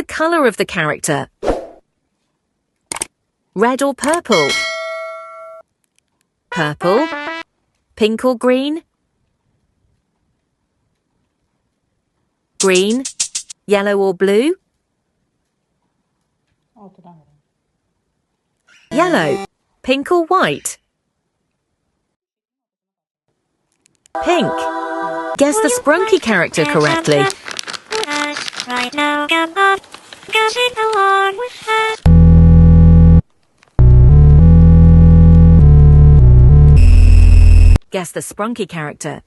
color of the character? Red or purple? Purple. Pink or green? Green. Yellow or blue? Yellow. Pink or white? Pink. Guess the Sprunki character correctly. Right now, come on, go sing along with us. Guess the Sprunki character.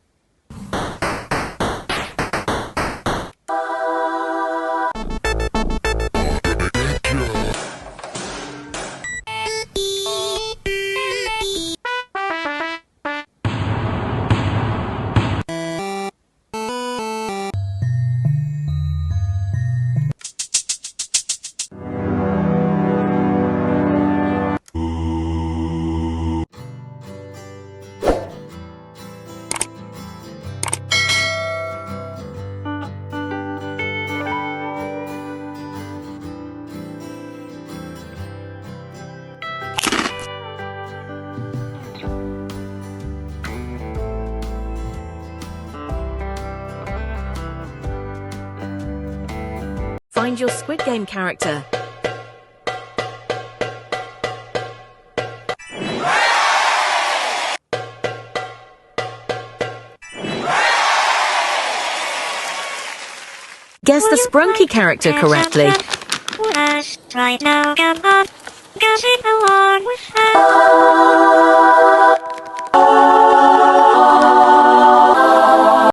Find your Squid Game character. Guess the Sprunki character correctly. Right now, come on, go sing along with us.